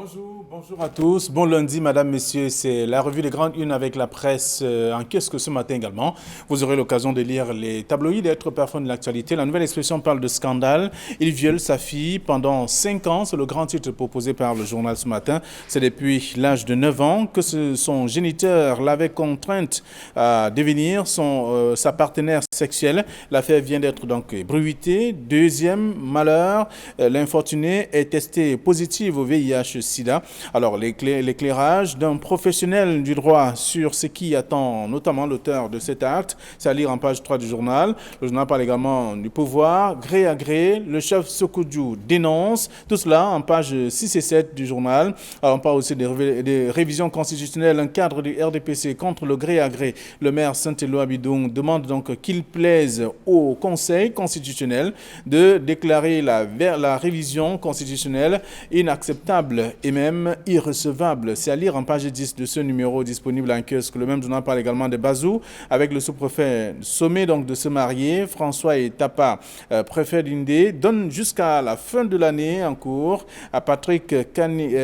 Bonjour à tous. Bon lundi, madame, messieurs. C'est la revue des grandes unes avec la presse en kiosque ce matin également. Vous aurez l'occasion de lire les tabloïds et autres parfums de l'actualité. La nouvelle expression parle de scandale. Il viole sa fille pendant 5 ans. C'est le grand titre proposé par le journal ce matin. C'est depuis l'âge de 9 ans que son géniteur l'avait contrainte à devenir sa partenaire sexuelle. L'affaire vient d'être donc bruitée. Deuxième malheur, l'infortuné est testé positif au VIH-Sida. Alors, l'éclairage d'un professionnel du droit sur ce qui attend notamment l'auteur de cet acte, c'est à lire en page 3 du journal. Le journal parle également du pouvoir. Gré à gré, le chef Sokoudjou dénonce. Tout cela en page 6 et 7 du journal. Alors, on parle aussi des révisions constitutionnelles. Un cadre du RDPC contre le gré à gré. Le maire Saint-Éloi Abidoung demande donc qu'il plaise au Conseil constitutionnel de déclarer la révision constitutionnelle inacceptable et même irrecevable. C'est à lire en page 10 de ce numéro disponible en kiosque. Le même journal parle également de Bazou avec le sous-préfet sommé donc de se marier. François et Tapa, préfet d'Indé, donne jusqu'à la fin de l'année en cours à Patrick Kani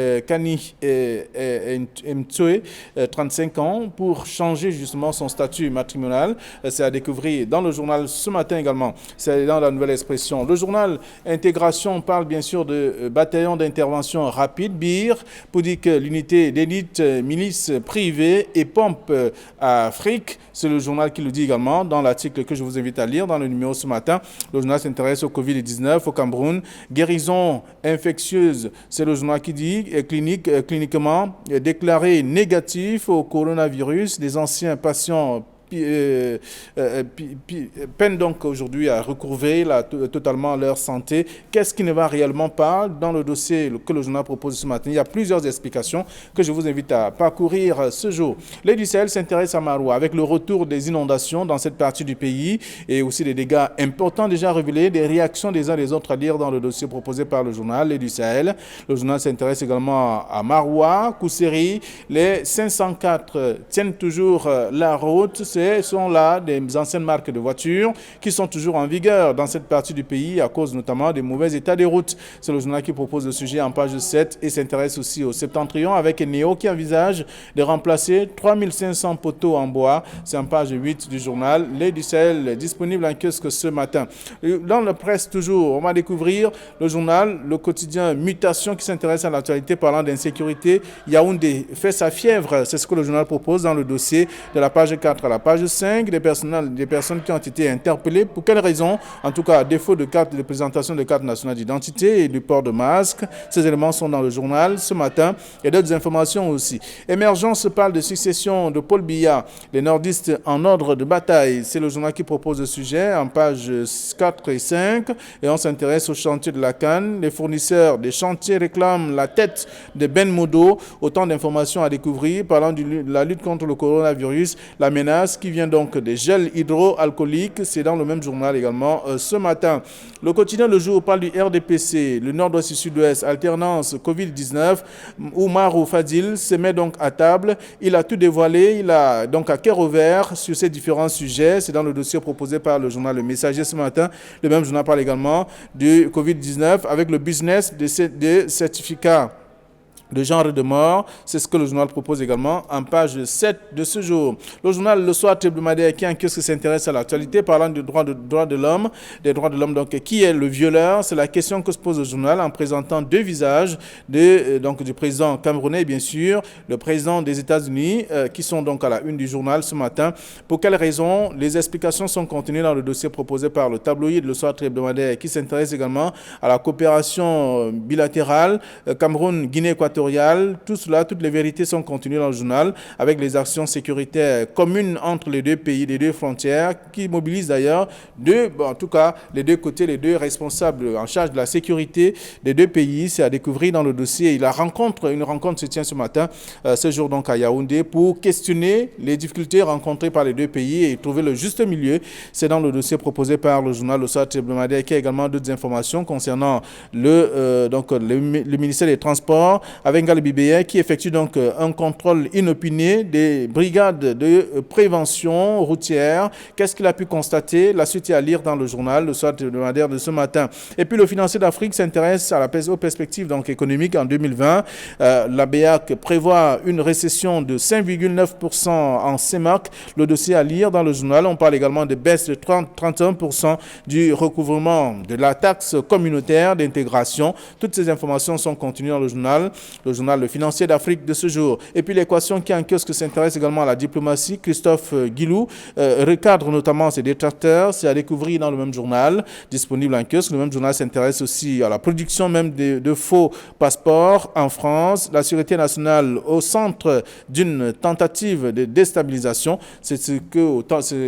Mtsoe, 35 ans, pour changer justement son statut matrimonial. C'est à découvrir dans le journal ce matin également. C'est dans la nouvelle expression. Le journal Intégration parle bien sûr de bataillon d'intervention rapide, BIR, pour dire que l'unité d'élite milice privée et pompe à Afrique. C'est le journal qui le dit également dans l'article que je vous invite à lire dans le numéro ce matin. Le journal s'intéresse au Covid-19 au Cameroun. Guérison infectieuse, c'est le journal qui dit cliniquement déclaré négatif au coronavirus. Des anciens patients peinent donc aujourd'hui à recouvrer totalement leur santé. Qu'est-ce qui ne va réellement pas dans le dossier que le journal propose ce matin? Il y a plusieurs explications que je vous invite à parcourir ce jour. Les du Sahel s'intéressent à Maroua avec le retour des inondations dans cette partie du pays et aussi des dégâts importants déjà révélés, des réactions des uns des autres à lire dans le dossier proposé par le journal Les du Sahel. Le journal s'intéresse également à Maroua, Kousseri. Les 504 tiennent toujours la route. Ce sont là des anciennes marques de voitures qui sont toujours en vigueur dans cette partie du pays à cause notamment des mauvais états des routes. C'est le journal qui propose le sujet en page 7 et s'intéresse aussi au Septentrion avec Néo qui envisage de remplacer 3500 poteaux en bois. C'est en page 8 du journal Les du Sahel, disponible en kiosque ce matin. Dans la presse toujours, on va découvrir le journal, le quotidien Mutation qui s'intéresse à l'actualité parlant d'insécurité. Yaoundé fait sa fièvre, c'est ce que le journal propose dans le dossier de la page 4 à la page 5, des personnes qui ont été interpellées. Pour quelles raisons? En tout cas, à défaut de carte de présentation de carte nationale d'identité et du port de masque. Ces éléments sont dans le journal ce matin et d'autres informations aussi. Émergence parle de succession de Paul Biya, les nordistes en ordre de bataille. C'est le journal qui propose le sujet en page 4 et 5 et on s'intéresse au chantier de la Cannes. Les fournisseurs des chantiers réclament la tête de Ben Modo. Autant d'informations à découvrir parlant de la lutte contre le coronavirus, la menace qui vient donc des gels hydroalcooliques. C'est dans le même journal également ce matin. Le quotidien Le Jour parle du RDPC, le nord-ouest et sud-ouest, alternance Covid-19. Oumarou Fadil se met donc à table. Il a tout dévoilé. Il a donc à cœur ouvert sur ces différents sujets. C'est dans le dossier proposé par le journal Le Messager ce matin. Le même journal parle également du Covid-19 avec le business des certificats de genre de mort. C'est ce que le journal propose également en page 7 de ce jour. Le journal Le Soir hebdomadaire qui en kiosque s'intéresse à l'actualité parlant du droit de l'homme, des droits de l'homme. Donc, qui est le violeur? C'est la question que se pose le journal en présentant deux visages du président camerounais, bien sûr, le président des États-Unis, qui sont donc à la une du journal ce matin. Pour quelles raisons? Les explications sont contenues dans le dossier proposé par le tabloïd Le Soir hebdomadaire qui s'intéresse également à la coopération bilatérale Cameroun-Guinée équatoriale. Tout cela, toutes les vérités sont contenues dans le journal avec les actions sécuritaires communes entre les deux pays, les deux frontières qui mobilisent d'ailleurs en tout cas les deux côtés, les deux responsables en charge de la sécurité des deux pays. C'est à découvrir dans le dossier. Une rencontre se tient ce matin, ce jour donc à Yaoundé pour questionner les difficultés rencontrées par les deux pays et trouver le juste milieu. C'est dans le dossier proposé par le journal Le Soir hebdomadaire qui a également d'autres informations concernant le ministère des Transports avec Ngali Bibeye qui effectue donc un contrôle inopiné des brigades de prévention routière. Qu'est-ce qu'il a pu constater? La suite est à lire dans le journal, le soir hebdomadaire de ce matin. Et puis le financier d'Afrique s'intéresse aux perspectives donc, économiques en 2020. La BEAC prévoit une récession de 5,9% en CEMAC. Le dossier à lire dans le journal. On parle également de baisse de 31% du recouvrement de la taxe communautaire d'intégration. Toutes ces informations sont contenues dans le journal Le Financier d'Afrique de ce jour. Et puis l'équation qui est en kiosque s'intéresse également à la diplomatie. Christophe Guilou recadre notamment ses détracteurs. C'est à découvrir dans le même journal, disponible en kiosque. Le même journal s'intéresse aussi à la production même de faux passeports en France. La sécurité nationale au centre d'une tentative de déstabilisation. C'est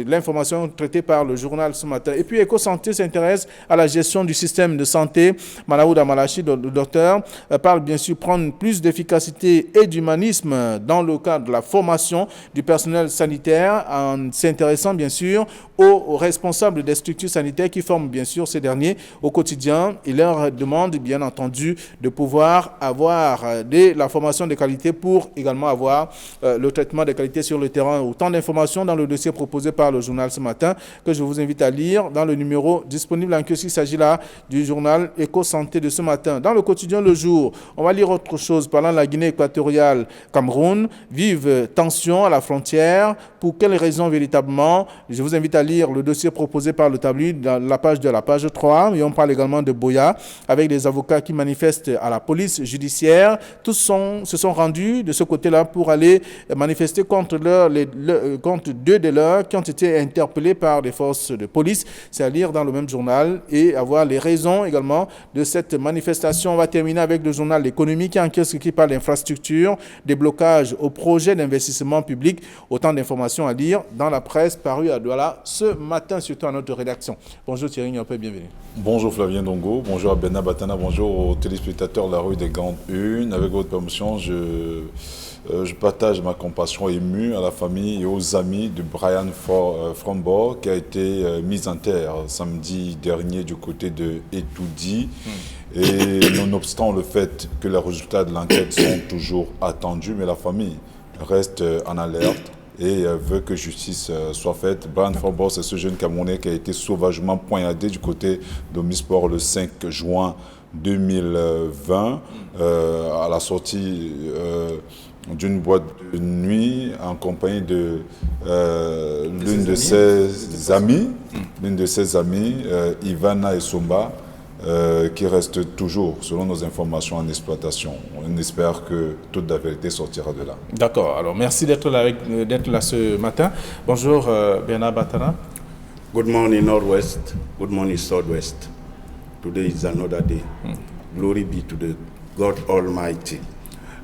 l'information traitée par le journal ce matin. Et puis EcoSanté s'intéresse à la gestion du système de santé. Malaouda Malachi, le docteur, parle bien sûr prendre plus d'efficacité et d'humanisme dans le cadre de la formation du personnel sanitaire en s'intéressant bien sûr aux responsables des structures sanitaires qui forment bien sûr ces derniers au quotidien. Il leur demande bien entendu de pouvoir avoir la formation de qualité pour également avoir le traitement de qualité sur le terrain. Autant d'informations dans le dossier proposé par le journal ce matin que je vous invite à lire dans le numéro disponible en kiosque. Il s'agit là du journal Éco-Santé de ce matin. Dans le quotidien Le Jour, on va lire autre chose parlant de la Guinée équatoriale. Cameroun, vive tension à la frontière. Pour quelles raisons véritablement? Je vous invite à lire le dossier proposé par le tabloïd dans la page 2 à la page 3. Et on parle également de Boya avec des avocats qui manifestent à la police judiciaire. Tous se sont rendus de ce côté-là pour aller manifester contre deux de leurs qui ont été interpellés par des forces de police. C'est à lire dans le même journal et avoir les raisons également de cette manifestation. On va terminer avec le journal L'économie qui parle d'infrastructure, des blocages au projet d'investissement public. Autant d'informations à lire dans la presse parue à Douala ce matin, surtout à notre rédaction. Bonjour Thierry Niopé, bienvenue. Bonjour Flavien Dongo, bonjour à Benna Batana, bonjour aux téléspectateurs de la rue des Grandes Unes. Avec votre permission, je partage ma compassion émue à la famille et aux amis de Brian Fromborg qui a été mis en terre samedi dernier du côté de Etoudi. Et nonobstant le fait que les résultats de l'enquête sont toujours attendus, mais la famille reste en alerte et veut que justice soit faite. Brian Fromborg, c'est ce jeune Camerounais qui a été sauvagement poignardé du côté d'Omnisport le 5 juin 2020 à la sortie d'une boîte de nuit en compagnie de l'une de ses amies, Ivana Esomba, qui reste toujours, selon nos informations, en exploitation. On espère que toute la vérité sortira de là. D'accord. Alors, merci d'être là ce matin. Bonjour, Bernard Batana. Good morning, Northwest. Good morning, Southwest. Today is another day. Glory be to the God Almighty.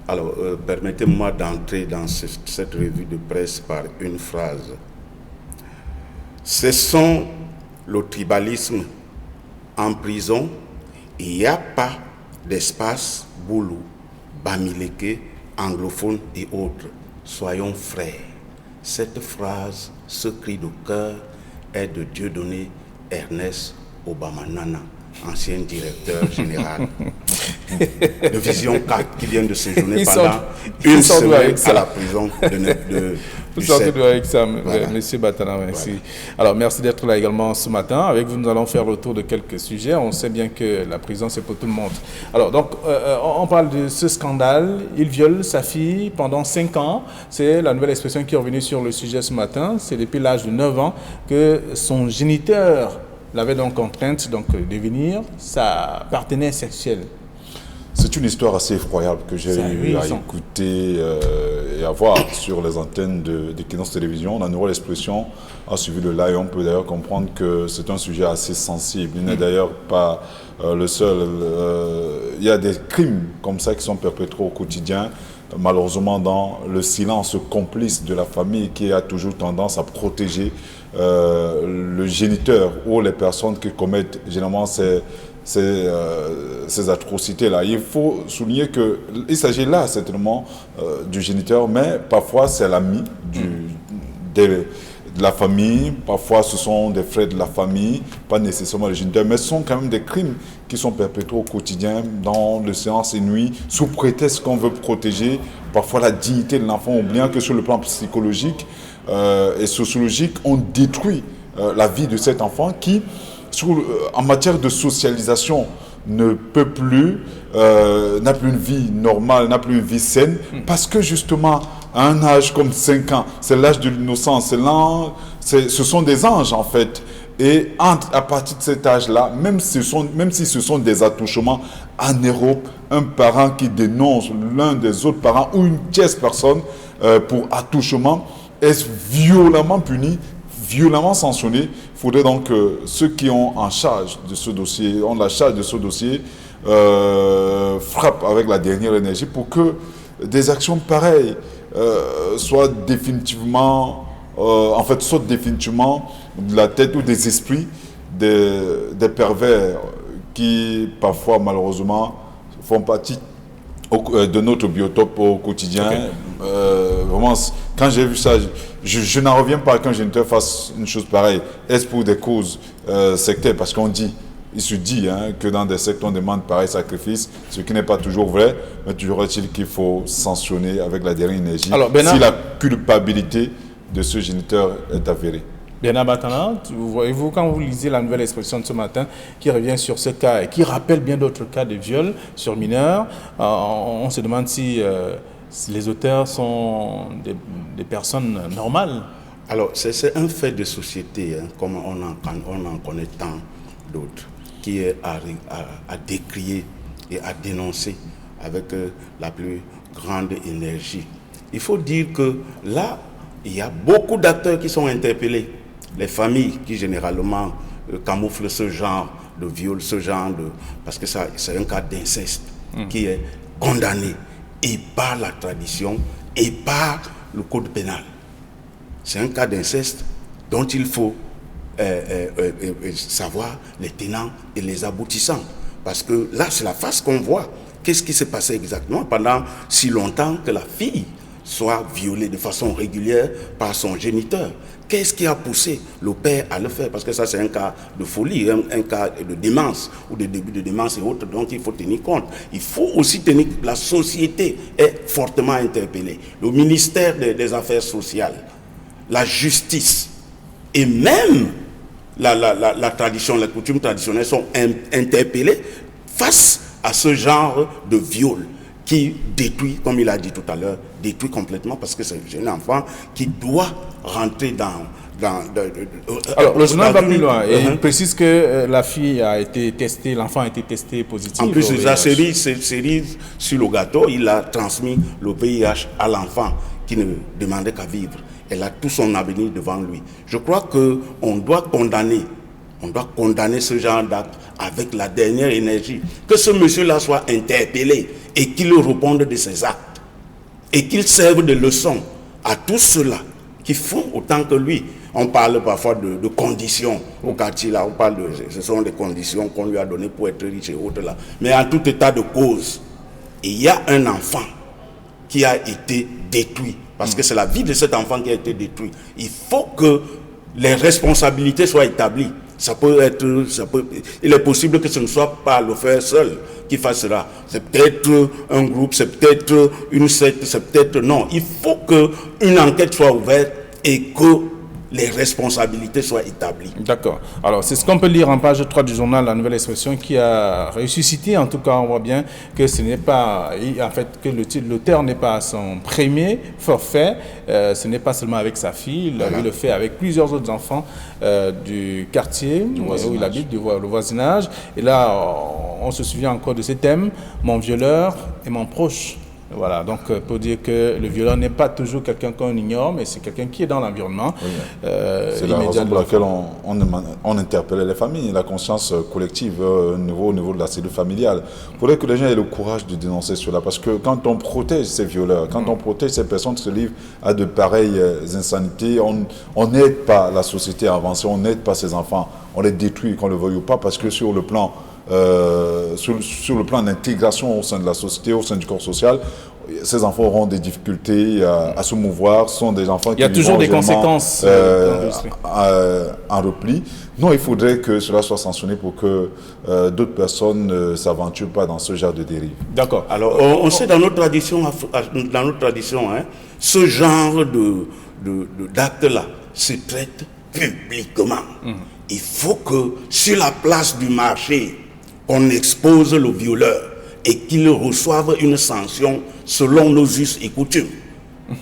Alors, permettez-moi d'entrer dans cette revue de presse par une phrase. Cessons le tribalisme en prison. Il n'y a pas d'espace boulot, bamileke, anglophone et autres. Soyons frères. Cette phrase, ce cri de cœur est de Dieudonné Ernest Obamanana, ancien directeur général de Vision 4 qui vient de séjourner pendant une semaine à la prison de Vous sortez avec ça, voilà. Monsieur Batana, merci. Voilà. Alors, merci d'être là également ce matin. Avec vous, nous allons faire le tour de quelques sujets. On sait bien que la prison, c'est pour tout le monde. Alors, donc, on parle de ce scandale. Il viole sa fille pendant 5 ans. C'est la nouvelle expression qui est revenue sur le sujet ce matin. C'est depuis l'âge de 9 ans que son géniteur l'avait donc contrainte de devenir sa partenaire sexuelle. C'est une histoire assez effroyable que j'ai eu à écouter et à voir sur les antennes de Kénonce Télévision. La nouvelle expression a suivi le live. On peut d'ailleurs comprendre que c'est un sujet assez sensible. Il n'est d'ailleurs pas le seul. Il y a des crimes comme ça qui sont perpétrés au quotidien, malheureusement dans le silence complice de la famille qui a toujours tendance à protéger le géniteur ou les personnes qui commettent généralement ces atrocités-là. Il faut souligner qu'il s'agit là certainement du géniteur, mais parfois c'est l'ami de la famille, parfois ce sont des frères de la famille, pas nécessairement le géniteur, mais ce sont quand même des crimes qui sont perpétrés au quotidien dans le séance et nuit, sous prétexte qu'on veut protéger parfois la dignité de l'enfant, oubliant que sur le plan psychologique et sociologique, on détruit la vie de cet enfant qui, en matière de socialisation, ne peut plus, n'a plus une vie normale, n'a plus une vie saine, parce que justement, à un âge comme 5 ans, c'est l'âge de l'innocence, ce sont des anges en fait. Et à partir de cet âge-là, même si ce sont des attouchements anaérobes, un parent qui dénonce l'un des autres parents ou une tierce personne pour attouchement est violemment puni, violemment sanctionné. Il faudrait donc que ceux qui ont en charge de ce dossier, ont la charge de ce dossier, frappent avec la dernière énergie pour que des actions pareilles sautent définitivement de la tête ou des esprits des pervers qui parfois malheureusement font partie de notre biotope au quotidien. Vraiment, quand j'ai vu ça, je n'en reviens pas qu'un géniteur fasse une chose pareille. Est-ce pour des causes sectaires? Parce il se dit que dans des sectes on demande pareil sacrifice, ce qui n'est pas toujours vrai, mais toujours est-il qu'il faut sanctionner avec la dernière énergie si la culpabilité de ce géniteur est avérée. Bernard Batana, voyez-vous, quand vous lisez la nouvelle expression de ce matin qui revient sur ce cas et qui rappelle bien d'autres cas de viol sur mineurs, on se demande si les auteurs sont des personnes normales. Alors, c'est un fait de société, comme on en connaît tant d'autres, qui est à décrier et à dénoncer avec la plus grande énergie. Il faut dire que là, il y a beaucoup d'acteurs qui sont interpellés. Les familles qui généralement camouflent ce genre de viol, parce que c'est un cas d'inceste qui est condamné et par la tradition et par le code pénal. C'est un cas d'inceste dont il faut savoir les tenants et les aboutissants. Parce que là, c'est la face qu'on voit. Qu'est-ce qui s'est passé exactement pendant si longtemps que la fille soit violée de façon régulière par son géniteur? Qu'est-ce qui a poussé le père à le faire? Parce que ça, c'est un cas de folie, un cas de démence ou de début de démence et autres, dont il faut tenir compte. Il faut aussi tenir que la société est fortement interpellée. Le ministère des Affaires sociales, la justice et même la tradition, les coutumes traditionnelles sont interpellées face à ce genre de viol qui détruit, comme il a dit tout à l'heure, détruit complètement, parce que c'est un enfant qui doit rentrer alors, le journal va plus loin et il précise que la fille a été testée, l'enfant a été testé positif. En plus de sa cerise sur le gâteau, il a transmis le VIH à l'enfant qui ne demandait qu'à vivre. Elle a tout son avenir devant lui. Je crois qu'on doit condamner ce genre d'acte avec la dernière énergie. Que ce monsieur-là soit interpellé et qu'il réponde de ses actes. Et qu'il serve de leçon à tous ceux-là qui font autant que lui. On parle parfois de conditions au quartier là. Ce sont des conditions qu'on lui a données pour être riche et autres là. Mais en tout état de cause, il y a un enfant qui a été détruit. Parce que c'est la vie de cet enfant qui a été détruite. Il faut que les responsabilités soient établies. Il est possible que ce ne soit pas le frère seul qui fasse cela. C'est peut-être un groupe, c'est peut-être une secte, c'est peut-être non. Il faut qu'une enquête soit ouverte et que les responsabilités soient établies. D'accord. Alors, c'est ce qu'on peut lire en page 3 du journal La Nouvelle Expression qui a ressuscité. En tout cas, on voit bien que ce n'est pas, en fait, que l'auteur n'est pas à son premier forfait. Ce n'est pas seulement avec sa fille, il le fait avec plusieurs autres enfants du quartier où il habite, le voisinage. Et là, on se souvient encore de ces thèmes, mon violeur et mon proche. Voilà, donc pour dire que le violeur n'est pas toujours quelqu'un qu'on ignore, mais c'est quelqu'un qui est dans l'environnement. Oui. C'est la raison pour laquelle on interpellait les familles, la conscience collective au niveau de la cellule familiale. Il faudrait que les gens aient le courage de dénoncer cela, parce que quand on protège ces violeurs, quand on protège ces personnes qui se livrent à de pareilles insanités, on n'aide pas la société à avancer, on n'aide pas ces enfants, on les détruit, qu'on le veuille ou pas, parce que sur le plan sur le plan d'intégration au sein de la société, au sein du corps social, ces enfants auront des difficultés à se mouvoir, sont des enfants qui il y a toujours des conséquences en repli. Non, il faudrait que cela soit sanctionné pour que d'autres personnes ne s'aventurent pas dans ce genre de dérive. D'accord. Alors, on sait dans notre tradition, hein, ce genre d'acte-là se traite publiquement. Il faut que sur la place du marché, on expose le violeur et qu'il reçoive une sanction selon nos us et coutumes.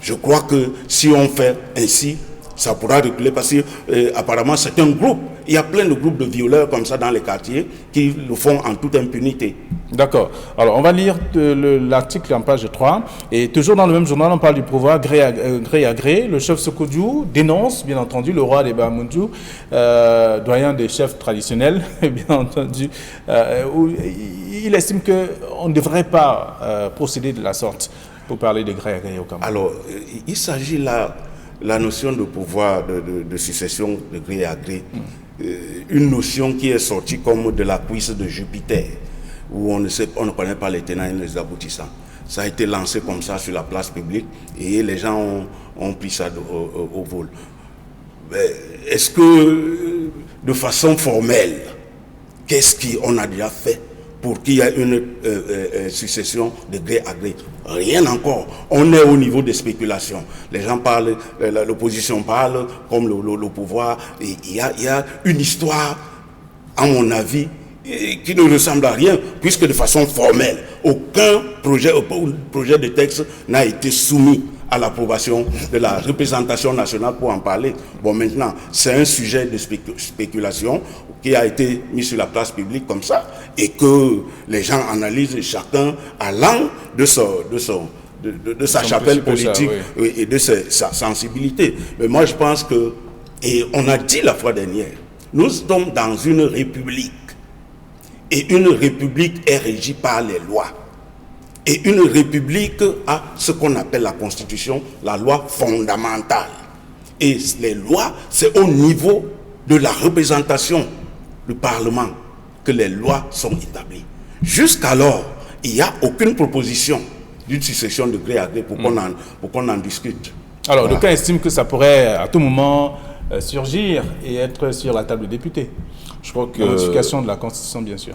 Je crois que si on fait ainsi, ça pourra reculer parce que apparemment c'est un groupe. Il y a plein de groupes de violeurs comme ça dans les quartiers qui le font en toute impunité. D'accord. Alors, on va lire l'article en page 3. Et toujours dans le même journal, on parle du pouvoir gré à gré. Le chef Sokoudjou dénonce, bien entendu, le roi des Bamundjou, doyen des chefs traditionnels, bien entendu. Il estime qu'on ne devrait pas procéder de la sorte pour parler de gré à gré au Cameroun. Alors, il s'agit là, la notion de pouvoir de succession de gré à gré, une notion qui est sortie comme de la cuisse de Jupiter, où on ne connaît pas les tenants et les aboutissants. Ça a été lancé comme ça sur la place publique et les gens ont pris ça au vol. Est-ce que, de façon formelle, qu'est-ce qu'on a déjà fait pour qu'il y ait une succession de gré à gré? Rien encore. On est au niveau des spéculations. Les gens parlent, l'opposition parle comme le pouvoir. Et il y a une histoire, à mon avis, qui ne ressemble à rien, puisque de façon formelle, aucun projet de texte n'a été soumis à l'approbation de la représentation nationale pour en parler. Bon, maintenant, c'est un sujet de spéculation qui a été mis sur la place publique comme ça, et que les gens analysent chacun allant de sa chapelle politique et de sa sensibilité. Mais moi, je pense que, et on a dit la fois dernière, nous sommes dans une république. Et une république est régie par les lois. Et une république a ce qu'on appelle la constitution, la loi fondamentale. Et les lois, c'est au niveau de la représentation du Parlement que les lois sont établies. Jusqu'alors, il n'y a aucune proposition d'une succession de gré à gré pour qu'on en discute. Alors, d'aucuns estiment que ça pourrait à tout moment surgir et être sur la table des députés. Je crois que... Modification de la Constitution, bien sûr.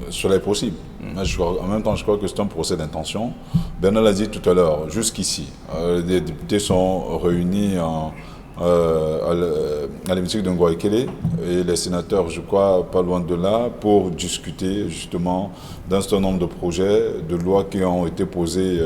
Cela est possible. Mais en même temps, je crois que c'est un procès d'intention. Bernard l'a dit tout à l'heure, jusqu'ici, les députés sont réunis à l'hémicycle de Ngouaïkele et les sénateurs, je crois, pas loin de là, pour discuter justement d'un certain nombre de projets, de lois qui ont été posés.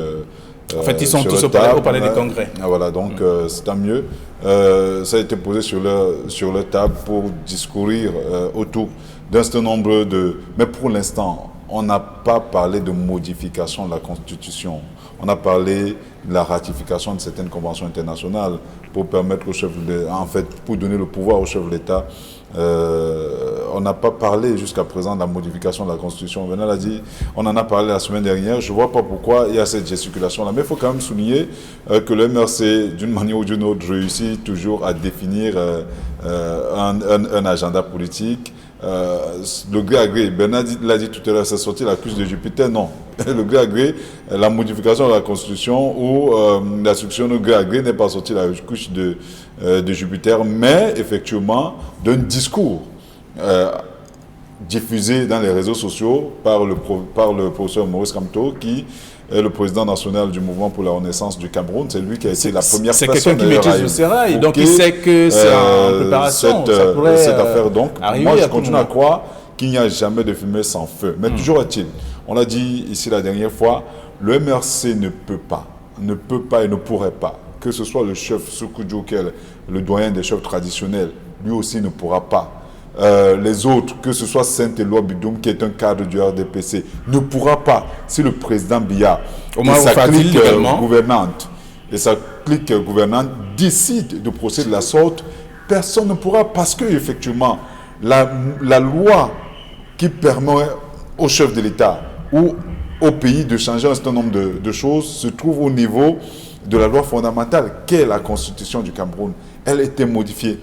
En fait, ils sont tous au palais des congrès. Voilà, donc c'est tant mieux. Ça a été posé sur leur table pour discourir autour d'un certain nombre de... Mais pour l'instant, on n'a pas parlé de modification de la Constitution. On a parlé de la ratification de certaines conventions internationales pour permettre au chef pour donner le pouvoir au chef de l'État. On n'a pas parlé jusqu'à présent de la modification de la Constitution. Bernard l'a dit, on en a parlé la semaine dernière. Je ne vois pas pourquoi il y a cette gesticulation-là. Mais il faut quand même souligner que le MRC, d'une manière ou d'une autre, réussit toujours à définir un agenda politique. Le gré à gré, Bernard l'a dit tout à l'heure, c'est sorti la cuisse de Jupiter. Non, le gré à gré, la modification de la Constitution ou la succession de gré à gré n'est pas sortie la cuisse de Jupiter, mais effectivement d'un discours diffusé dans les réseaux sociaux par le professeur Maurice Kamto, qui est le président national du mouvement pour la renaissance du Cameroun. C'est lui qui a été la première personne. C'est quelqu'un qui maîtrise le sérail, donc il sait que c'est en préparation. Cette affaire, donc, moi je continue à croire qu'il n'y a jamais de fumée sans feu. Mais toujours est-il, on l'a dit ici la dernière fois, le MRC ne peut pas et ne pourrait pas, que ce soit le chef Sokoudjou, qui est le doyen des chefs traditionnels, lui aussi ne pourra pas. Les autres, que ce soit Saint-Éloi Bidoum, qui est un cadre du RDPC, ne pourra pas, si le président Biya et sa clique gouvernante décident de procéder de la sorte, personne ne pourra, parce que effectivement la loi qui permet au chef de l'État ou au pays de changer un certain nombre de choses se trouve au niveau de la loi fondamentale qu'est la Constitution du Cameroun. Elle a été modifiée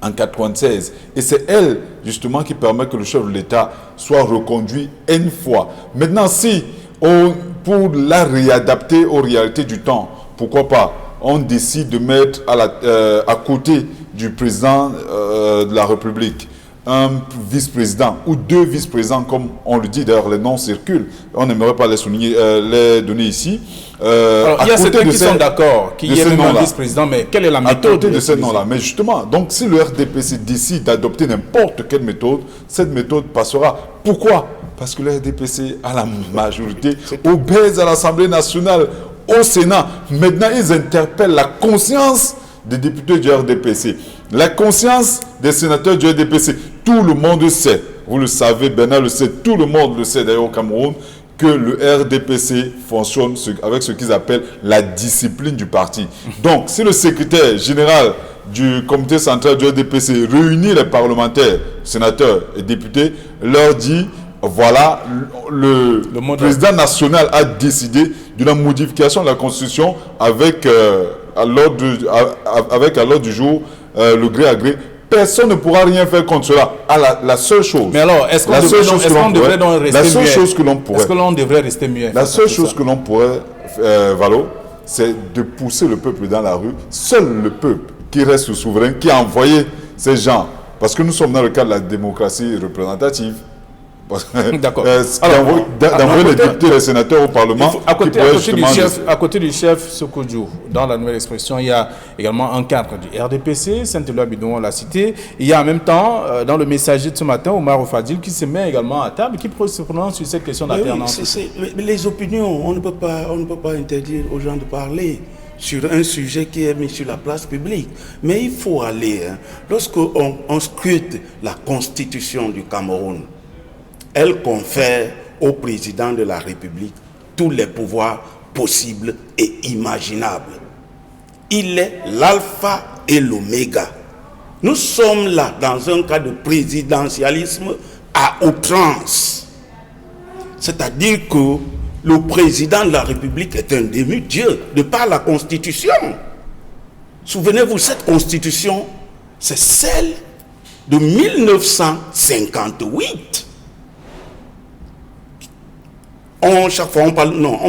en 1996. Et c'est elle, justement, qui permet que le chef de l'État soit reconduit une fois. Maintenant, si pour la réadapter aux réalités du temps, pourquoi pas, on décide de mettre à côté du président de la République un vice-président ou deux vice-présidents, comme on le dit, d'ailleurs les noms circulent, on n'aimerait pas les souligner, les donner ici. Alors, il y a certains qui sont d'accord qu'il y ait même un vice-président, mais quelle est la méthode? À côté de ces noms-là. Mais justement, donc si le RDPC décide d'adopter n'importe quelle méthode, cette méthode passera. Pourquoi? Parce que le RDPC a la majorité, obèse à l'Assemblée nationale, au Sénat. Maintenant, ils interpellent la conscience des députés du RDPC, la conscience des sénateurs du RDPC. Tout le monde sait, vous le savez, Bernard le sait, tout le monde le sait d'ailleurs au Cameroun, que le RDPC fonctionne avec ce qu'ils appellent la discipline du parti. Donc, si le secrétaire général du comité central du RDPC réunit les parlementaires, sénateurs et députés, leur dit, voilà, le président national a décidé d'une modification de la Constitution avec à l'ordre du jour le gré à gré. Personne ne pourra rien faire contre cela. La seule chose. Mais alors, est-ce qu'on devrait donc rester muet? La seule chose que l'on pourrait. Est-ce que l'on devrait rester muet? La seule chose que l'on pourrait, Valo, c'est de pousser le peuple dans la rue. Seul le peuple qui reste souverain, qui a envoyé ces gens. Parce que nous sommes dans le cadre de la démocratie représentative. D'accord. D'envoyer les députés et les sénateurs au Parlement. À côté du chef Sokojou, dans la nouvelle expression, il y a également un cadre du RDPC, Saint-Éloi Bidon, on l'a cité. Il y a en même temps, dans le messager de ce matin, Omar Ofadil, qui se met également à table, qui se prononce sur cette question d'alternance. Oui, les opinions, on ne peut pas interdire aux gens de parler sur un sujet qui est mis sur la place publique. Mais il faut aller, lorsqu'on scrute la constitution du Cameroun, elle confère au président de la République tous les pouvoirs possibles et imaginables. Il est l'alpha et l'oméga. Nous sommes là dans un cas de présidentialisme à outrance. C'est-à-dire que le président de la République est un demi-dieu de par la Constitution. Souvenez-vous, cette Constitution, c'est celle de 1958. Chaque fois, on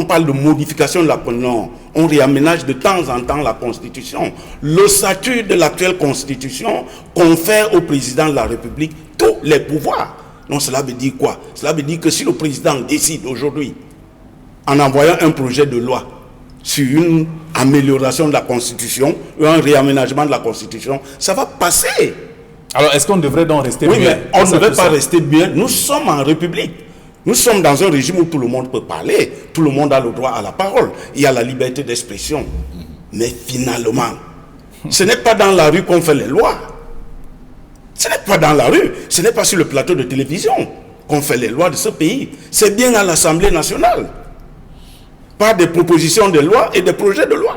parle de modification de la Constitution. On réaménage de temps en temps la Constitution. Le statut de l'actuelle Constitution confère au président de la République tous les pouvoirs. Donc cela veut dire quoi? Cela veut dire que si le président décide aujourd'hui, en envoyant un projet de loi sur une amélioration de la Constitution, ou un réaménagement de la Constitution, ça va passer. Alors, est-ce qu'on devrait donc rester muet? Oui, mais on ne devrait pas rester muet. Nous sommes en République. Nous sommes dans un régime où tout le monde peut parler, tout le monde a le droit à la parole, il y a la liberté d'expression. Mais finalement, ce n'est pas dans la rue qu'on fait les lois. Ce n'est pas dans la rue, ce n'est pas sur le plateau de télévision qu'on fait les lois de ce pays. C'est bien à l'Assemblée nationale, par des propositions de loi et des projets de loi.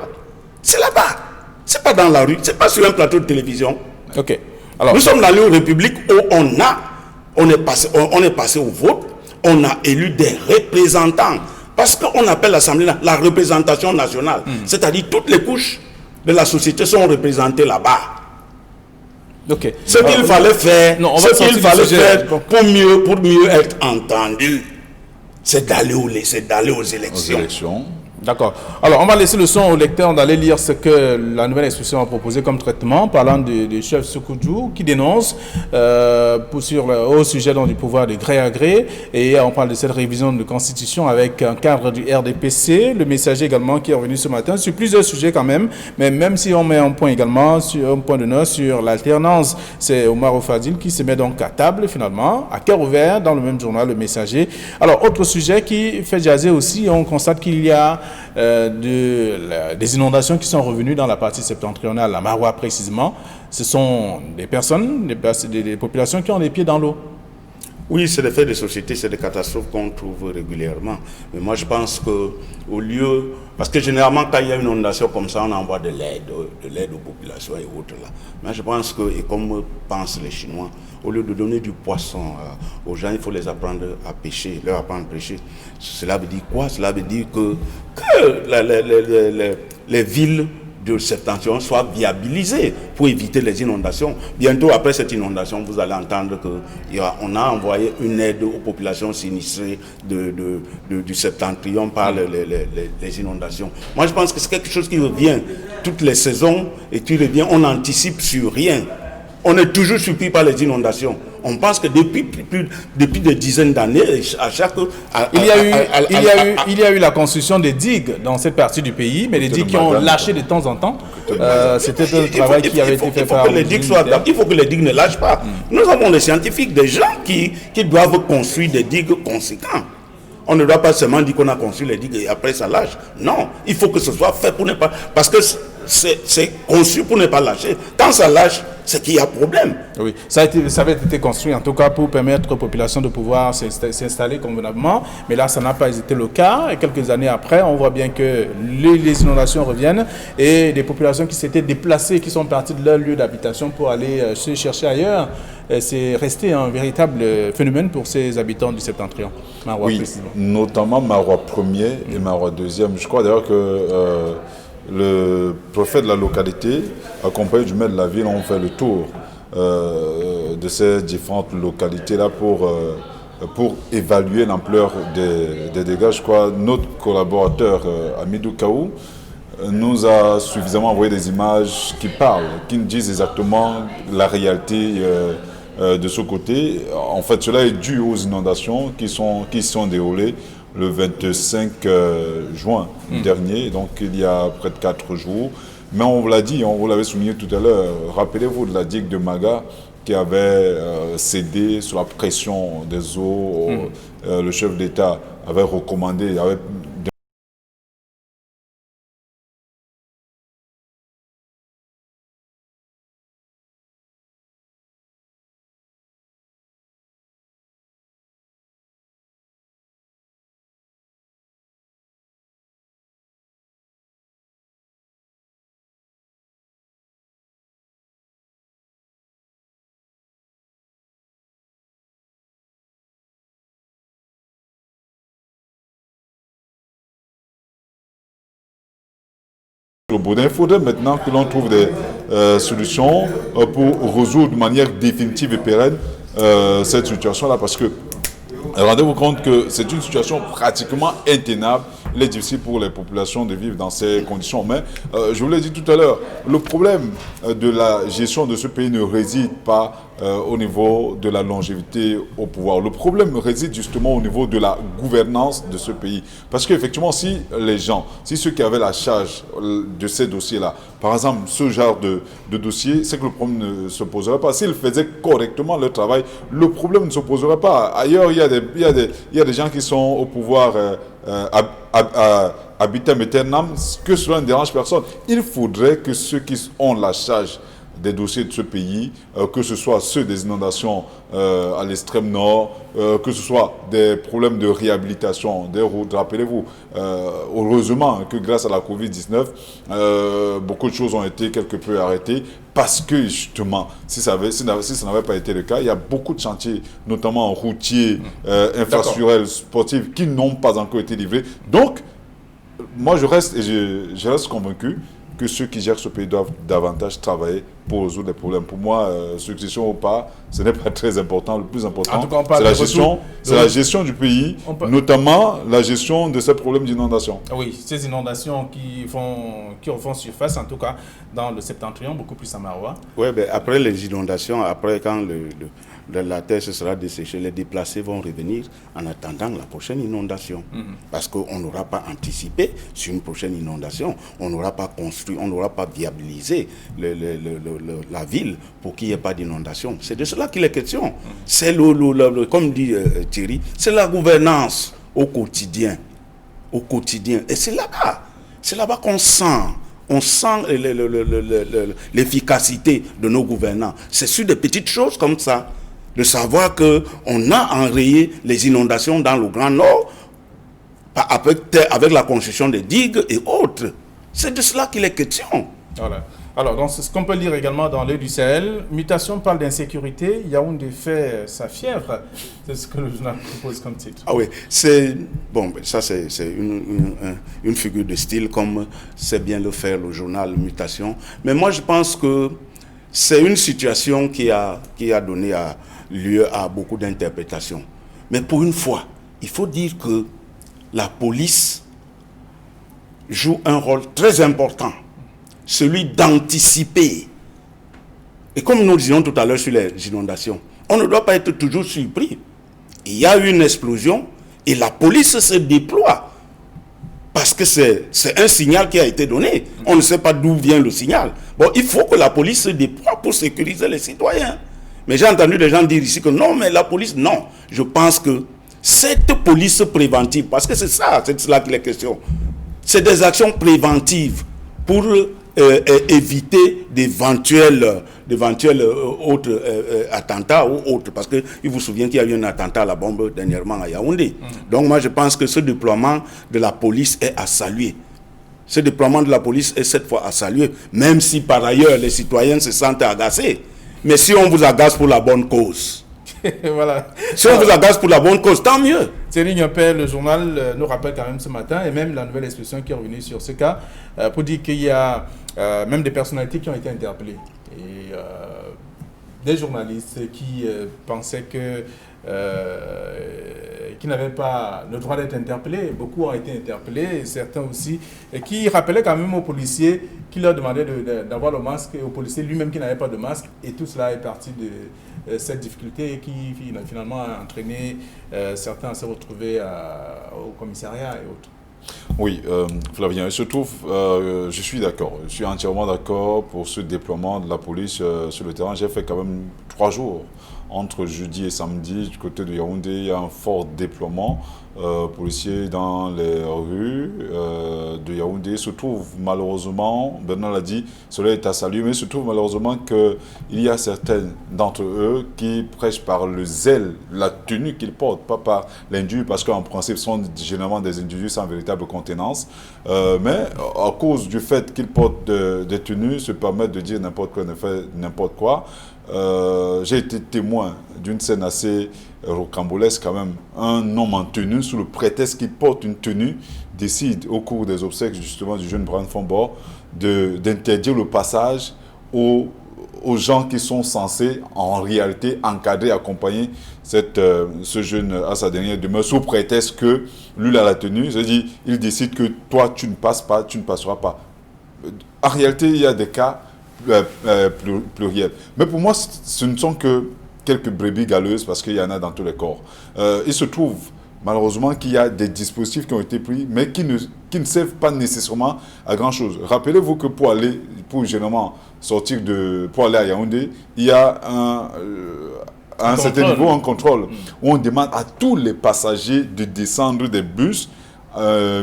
C'est là-bas. Ce n'est pas dans la rue, ce n'est pas sur un plateau de télévision. Ok. Alors, nous sommes dans une république où on est passé au vote. On a élu des représentants. Parce qu'on appelle l'Assemblée la représentation nationale. C'est-à-dire toutes les couches de la société sont représentées là-bas. Okay. Ce qu'il fallait faire, pour mieux être entendu, c'est d'aller aux élections. D'accord. Alors, on va laisser le son au lecteur d'aller lire ce que la nouvelle expression a proposé comme traitement, parlant du chef Sokojou, qui dénonce au sujet du pouvoir de gré à gré. Et on parle de cette révision de constitution avec un cadre du RDPC, le messager également qui est revenu ce matin, sur plusieurs sujets quand même. Mais même si on met un point également, sur un point de note sur l'alternance, c'est Omar Ofadil qui se met donc à table finalement, à cœur ouvert, dans le même journal, le messager. Alors, autre sujet qui fait jaser aussi, on constate qu'il y a des inondations qui sont revenues dans la partie septentrionale, la Maroua précisément. Ce sont des personnes, des populations qui ont les pieds dans l'eau. Oui, c'est des faits de société, c'est des catastrophes qu'on trouve régulièrement. Mais moi, je pense que au lieu... Parce que généralement, quand il y a une inondation comme ça, on envoie de l'aide aux populations et autres. Là. Mais je pense que, et comme pensent les Chinois, au lieu de donner du poisson aux gens, il faut les apprendre à pêcher, leur apprendre à pêcher. Cela veut dire quoi? Cela veut dire que les villes de Septentrion soit viabilisé pour éviter les inondations. Bientôt après cette inondation, vous allez entendre qu'on a envoyé une aide aux populations sinistrées du Septentrion par les inondations. Moi, je pense que c'est quelque chose qui revient toutes les saisons et qui revient, on n'anticipe sur rien. On est toujours surpris par les inondations. On pense que depuis des dizaines d'années, à chaque... Il y a eu la construction des digues dans cette partie du pays, mais les digues qui ont lâché de temps en temps. C'était un travail qui avait été fait par... Il faut que les digues ne lâchent pas. Nous avons des scientifiques, des gens qui doivent construire des digues conséquentes. On ne doit pas seulement dire qu'on a construit les digues et après ça lâche. Non, il faut que ce soit fait pour ne pas... Parce que c'est conçu pour ne pas lâcher. Quand ça lâche, c'est qu'il y a problème. Oui, ça avait été construit en tout cas pour permettre aux populations de pouvoir s'installer convenablement. Mais là, ça n'a pas été le cas. Et quelques années après, on voit bien que les inondations reviennent et des populations qui s'étaient déplacées, qui sont parties de leur lieu d'habitation pour aller se chercher ailleurs. C'est resté un véritable phénomène pour ces habitants du Septentrion. Marois, oui, notamment Marois 1er et Marois 2e. Je crois d'ailleurs que le préfet de la localité, accompagné du maire de la ville, ont fait le tour de ces différentes localités-là pour évaluer l'ampleur des dégâts. Je crois que notre collaborateur Amidou Kaou nous a suffisamment envoyé des images qui parlent, qui nous disent exactement la réalité de ce côté. En fait, cela est dû aux inondations qui sont déroulées le 25 juin dernier, donc il y a près de 4 jours. Mais on vous l'a dit, on vous l'avait souligné tout à l'heure, rappelez-vous de la digue de Maga qui avait cédé sous la pression des eaux. Le chef d'État avait recommandé, il faudrait maintenant que l'on trouve des solutions pour résoudre de manière définitive et pérenne cette situation-là, parce que rendez-vous compte que c'est une situation pratiquement intenable. Il est difficile pour les populations de vivre dans ces conditions. Mais je vous l'ai dit tout à l'heure, le problème de la gestion de ce pays ne réside pas au niveau de la longévité au pouvoir. Le problème réside justement au niveau de la gouvernance de ce pays. Parce qu'effectivement, si ceux qui avaient la charge de ces dossiers-là, par exemple, ce genre de dossier, c'est que le problème ne se poserait pas. S'ils faisaient correctement leur travail, le problème ne se poserait pas. Ailleurs, il y a des gens qui sont au pouvoir habitem aeternam, que cela ne dérange personne. Il faudrait que ceux qui ont la charge des dossiers de ce pays, que ce soit ceux des inondations à l'extrême nord, que ce soit des problèmes de réhabilitation des routes. Rappelez-vous, heureusement que grâce à la Covid-19, beaucoup de choses ont été quelque peu arrêtées parce que justement, si ça n'avait pas été le cas, il y a beaucoup de chantiers, notamment routiers, infrastructurels, sportifs, qui n'ont pas encore été livrés. Donc, moi je reste convaincu que ceux qui gèrent ce pays doivent davantage travailler pour résoudre les problèmes. Pour moi, succession ou pas, ce n'est pas très important. Le plus important, c'est la gestion du pays, notamment la gestion de ces problèmes d'inondation. Oui, ces inondations qui refont surface, en tout cas dans le Septentrion, beaucoup plus à Marois. Oui, après les inondations, après quand la terre se sera desséchée, les déplacés vont revenir en attendant la prochaine inondation. Parce qu'on n'aura pas anticipé sur une prochaine inondation, on n'aura pas construit, on n'aura pas viabilisé la ville pour qu'il n'y ait pas d'inondation. C'est de cela qu'il est question. C'est comme dit Thierry, c'est la gouvernance au quotidien. Et c'est là-bas qu'on sent. On sent l'efficacité de nos gouvernants. C'est sur des petites choses comme ça, de savoir qu'on a enrayé les inondations dans le Grand Nord avec la construction des digues et autres. C'est de cela qu'il est question. Voilà. Alors, donc, ce qu'on peut lire également dans l'œil du Sahel, Mutation parle d'insécurité, Yaoundé fait sa fièvre. C'est ce que le journal propose comme titre. Ah oui, ça c'est une figure de style, comme c'est bien le faire le journal Mutation. Mais moi je pense que c'est une situation qui a donné lieu à beaucoup d'interprétations. Mais pour une fois, il faut dire que la police joue un rôle très important, celui d'anticiper. Et comme nous disions tout à l'heure sur les inondations, on ne doit pas être toujours surpris. Il y a eu une explosion et la police se déploie parce que c'est un signal qui a été donné. On ne sait pas d'où vient le signal. Bon, il faut que la police se déploie pour sécuriser les citoyens. Mais j'ai entendu des gens dire ici que non, mais la police, non. Je pense que cette police préventive, parce que c'est cela qu'il est question, c'est des actions préventives pour éviter d'éventuels autres attentats ou autres. Parce qu'il vous souvient qu'il y a eu un attentat à la bombe dernièrement à Yaoundé. Donc moi je pense que ce déploiement de la police est à saluer. Ce déploiement de la police est cette fois à saluer, même si par ailleurs les citoyens se sentent agacés. Mais si on vous agace pour la bonne cause, voilà. Si on vous agace pour la bonne cause, tant mieux. Thierry Nyompé, le journal nous rappelle quand même ce matin, et même la nouvelle expression qui est revenue sur ce cas, pour dire qu'il y a même des personnalités qui ont été interpellées. Et des journalistes qui pensaient que qui n'avaient pas le droit d'être interpellés. Beaucoup ont été interpellés, et certains aussi, et qui rappelaient quand même aux policiers qui leur demandaient d'avoir le masque, et aux policiers lui-même qui n'avait pas de masque. Et tout cela est parti de cette difficulté qui finalement a entraîné certains à se retrouver au commissariat et autres. Oui, Flavien, il se trouve, je suis d'accord, je suis entièrement d'accord pour ce déploiement de la police sur le terrain. J'ai fait quand même 3 jours. Entre jeudi et samedi, du côté de Yaoundé, il y a un fort déploiement policier dans les rues de Yaoundé. Il se trouve malheureusement, Bernard l'a dit, cela est à saluer, mais il se trouve malheureusement qu'il y a certains d'entre eux qui prêchent par le zèle, la tenue qu'ils portent, pas par l'individu, parce qu'en principe, ce sont généralement des individus sans véritable contenance. Mais à cause du fait qu'ils portent des tenues, se permettent de dire n'importe quoi, ne fait n'importe quoi. J'ai été témoin d'une scène assez rocambolesque quand même. Un homme en tenue, sous le prétexte qu'il porte une tenue, décide au cours des obsèques justement du jeune Brian Fombo d'interdire le passage aux gens qui sont censés en réalité encadrer, accompagner ce jeune à sa dernière demeure, sous prétexte que lui a la tenue, c'est-à-dire il décide que toi tu ne passes pas, tu ne passeras pas. En réalité, il y a des cas pluriel. Mais pour moi, ce ne sont que quelques brebis galeuses parce qu'il y en a dans tous les corps. Il se trouve malheureusement qu'il y a des dispositifs qui ont été pris, mais qui ne servent pas nécessairement à grand chose. Rappelez-vous que pour généralement sortir pour aller à Yaoundé, il y a à un certain niveau un contrôle où on demande à tous les passagers de descendre des bus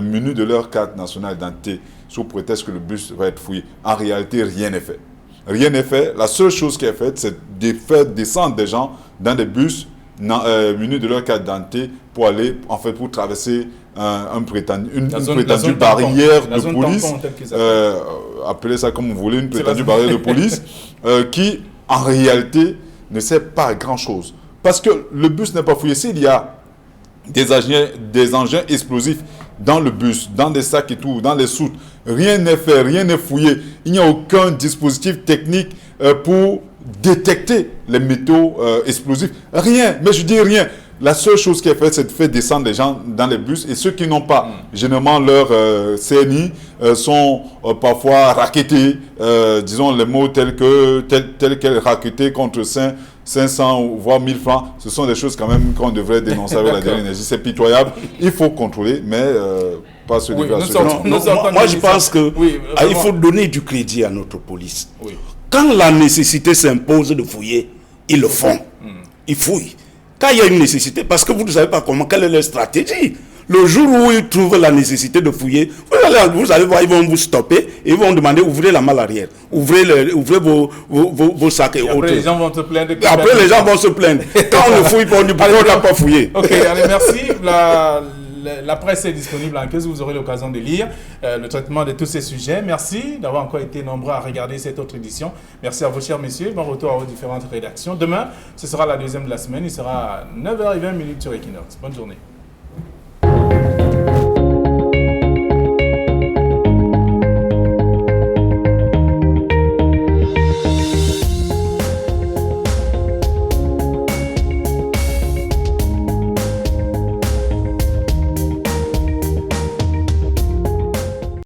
munis de leur carte nationale d'identité, sous prétexte que le bus va être fouillé. En réalité, rien n'est fait. Rien n'est fait. La seule chose qui est faite, c'est de faire descendre des gens dans des bus munis de leur carte d'identité pour aller, en fait, pour traverser une prétendue barrière de police. Appelez ça comme vous voulez, une prétendue barrière de police qui, en réalité, ne sert pas à grand-chose. Parce que le bus n'est pas fouillé. S'il y a des engins explosifs dans le bus, dans des sacs et tout, dans les soutes, rien n'est fait, rien n'est fouillé. Il n'y a aucun dispositif technique pour détecter les métaux explosifs. Rien, mais je dis rien. La seule chose qui est faite, c'est de faire descendre les gens dans les bus, et ceux qui n'ont pas, généralement leur CNI, sont parfois rackettés, disons les mots tels qu'elle racketée contre 500 voire 1000 francs. Ce sont des choses quand même qu'on devrait dénoncer avec la dernière énergie. C'est pitoyable. Il faut contrôler, mais pas se livrer à ce moi, je pense que il faut donner du crédit à notre police. Oui. Quand la nécessité s'impose de fouiller, ils le font. Ils fouillent. Quand il y a une nécessité, parce que vous ne savez pas quelle est leur stratégie. Le jour où ils trouvent la nécessité de fouiller, vous allez voir, ils vont vous stopper et ils vont demander, ouvrez la malle arrière, ouvrez vos sacs et autres. Après, les gens vont se plaindre. Après, les gens vont se plaindre. Quand on le fouille, on dit, pourquoi on n'a pas fouillé? Ok, allez, merci. la presse est disponible en caisse, vous aurez l'occasion de lire le traitement de tous ces sujets. Merci d'avoir encore été nombreux à regarder cette autre édition. Merci à vous, chers messieurs. Bon retour à vos différentes rédactions. Demain, ce sera la deuxième de la semaine. Il sera 9h20 sur Equinox. Bonne journée.